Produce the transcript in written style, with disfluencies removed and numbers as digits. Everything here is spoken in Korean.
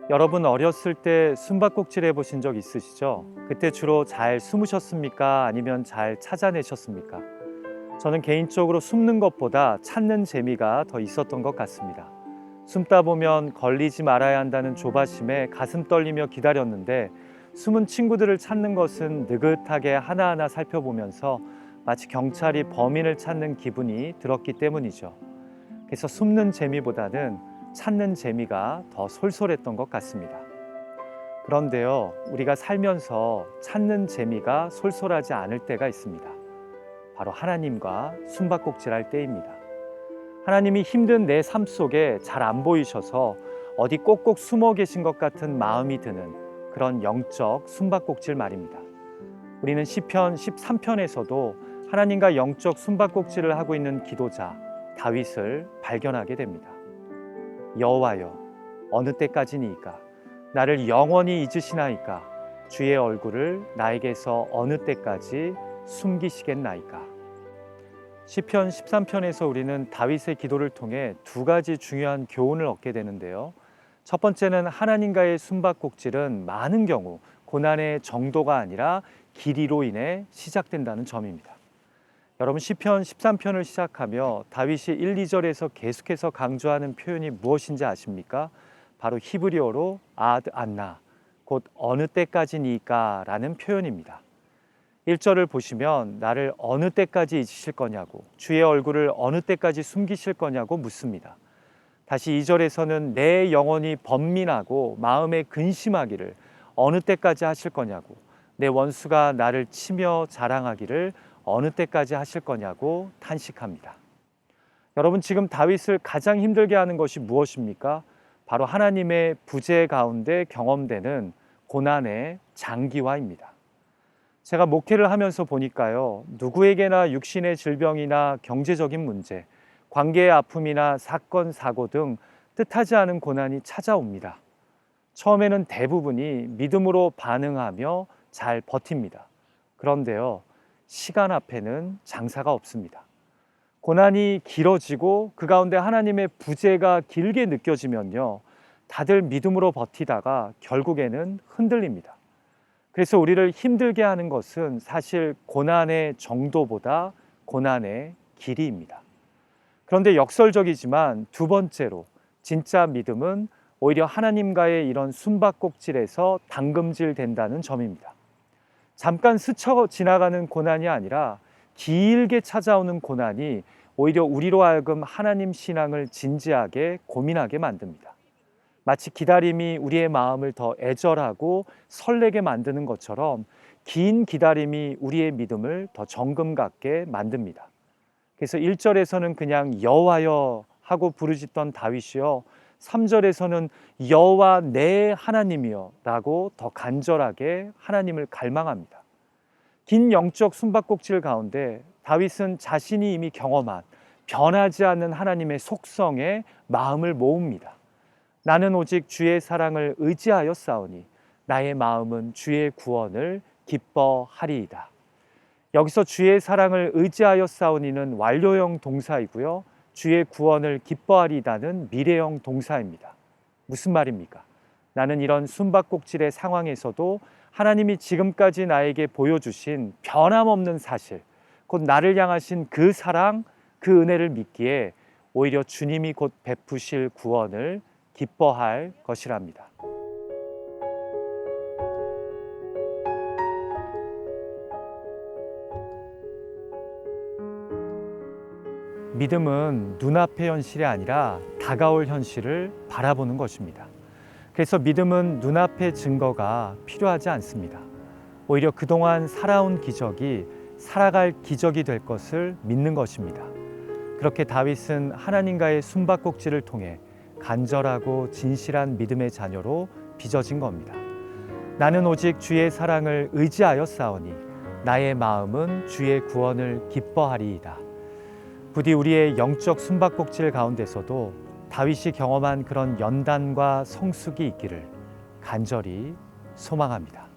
여러분 어렸을 때 숨바꼭질 해보신 적 있으시죠? 그때 주로 잘 숨으셨습니까? 아니면 잘 찾아내셨습니까? 저는 개인적으로 숨는 것보다 찾는 재미가 더 있었던 것 같습니다. 숨다 보면 걸리지 말아야 한다는 조바심에 가슴 떨리며 기다렸는데 숨은 친구들을 찾는 것은 느긋하게 하나하나 살펴보면서 마치 경찰이 범인을 찾는 기분이 들었기 때문이죠. 그래서 숨는 재미보다는 찾는 재미가 더 솔솔했던 것 같습니다. 그런데요, 우리가 살면서 찾는 재미가 솔솔하지 않을 때가 있습니다. 바로 하나님과 숨바꼭질할 때입니다. 하나님이 힘든 내 삶 속에 잘 안 보이셔서 어디 꼭꼭 숨어 계신 것 같은 마음이 드는 그런 영적 숨바꼭질 말입니다. 우리는 시편 13편에서도 하나님과 영적 숨바꼭질을 하고 있는 기도자 다윗을 발견하게 됩니다. 여호와여, 어느 때까지니이까? 나를 영원히 잊으시나이까? 주의 얼굴을 나에게서 어느 때까지 숨기시겠나이까? 시편 13편에서 우리는 다윗의 기도를 통해 두 가지 중요한 교훈을 얻게 되는데요. 첫 번째는 하나님과의 숨바꼭질은 많은 경우 고난의 정도가 아니라 길이로 인해 시작된다는 점입니다. 여러분, 시편 13편을 시작하며 다윗이 1, 2절에서 계속해서 강조하는 표현이 무엇인지 아십니까? 바로 히브리어로 아드 안나, 곧 어느 때까지니까 라는 표현입니다. 1절을 보시면 나를 어느 때까지 잊으실 거냐고, 주의 얼굴을 어느 때까지 숨기실 거냐고 묻습니다. 다시 2절에서는 내 영혼이 번민하고 마음에 근심하기를 어느 때까지 하실 거냐고, 내 원수가 나를 치며 자랑하기를 어느 때까지 하실 거냐고 탄식합니다. 여러분, 지금 다윗을 가장 힘들게 하는 것이 무엇입니까? 바로 하나님의 부재 가운데 경험되는 고난의 장기화입니다. 제가 목회를 하면서 보니까요, 누구에게나 육신의 질병이나 경제적인 문제, 관계의 아픔이나 사건, 사고 등 뜻하지 않은 고난이 찾아옵니다. 처음에는 대부분이 믿음으로 반응하며 잘 버팁니다. 그런데요, 시간 앞에는 장사가 없습니다. 고난이 길어지고 그 가운데 하나님의 부재가 길게 느껴지면요, 다들 믿음으로 버티다가 결국에는 흔들립니다. 그래서 우리를 힘들게 하는 것은 사실 고난의 정도보다 고난의 길이입니다. 그런데 역설적이지만 두 번째로 진짜 믿음은 오히려 하나님과의 이런 숨바꼭질에서 당금질 된다는 점입니다. 잠깐 스쳐 지나가는 고난이 아니라 길게 찾아오는 고난이 오히려 우리로 하여금 하나님 신앙을 진지하게 고민하게 만듭니다. 마치 기다림이 우리의 마음을 더 애절하고 설레게 만드는 것처럼 긴 기다림이 우리의 믿음을 더 정금 같게 만듭니다. 그래서 1절에서는 그냥 여호와여 하고 부르짖던 다윗이요, 3절에서는 여호와 내 하나님이여 라고 더 간절하게 하나님을 갈망합니다. 긴 영적 숨바꼭질 가운데 다윗은 자신이 이미 경험한 변하지 않는 하나님의 속성에 마음을 모읍니다. 나는 오직 주의 사랑을 의지하여 싸우니 나의 마음은 주의 구원을 기뻐하리이다. 여기서 주의 사랑을 의지하여 싸우니는 완료형 동사이고요, 주의 구원을 기뻐하리다는 미래형 동사입니다. 무슨 말입니까? 나는 이런 숨바꼭질의 상황에서도 하나님이 지금까지 나에게 보여주신 변함없는 사실, 곧 나를 향하신 그 사랑, 그 은혜를 믿기에 오히려 주님이 곧 베푸실 구원을 기뻐할 것이랍니다. 믿음은 눈앞의 현실이 아니라 다가올 현실을 바라보는 것입니다. 그래서 믿음은 눈앞의 증거가 필요하지 않습니다. 오히려 그동안 살아온 기적이 살아갈 기적이 될 것을 믿는 것입니다. 그렇게 다윗은 하나님과의 숨바꼭질을 통해 간절하고 진실한 믿음의 자녀로 빚어진 겁니다. 나는 오직 주의 사랑을 의지하여 싸우니 나의 마음은 주의 구원을 기뻐하리이다. 부디 우리의 영적 숨바꼭질 가운데서도 다윗이 경험한 그런 연단과 성숙이 있기를 간절히 소망합니다.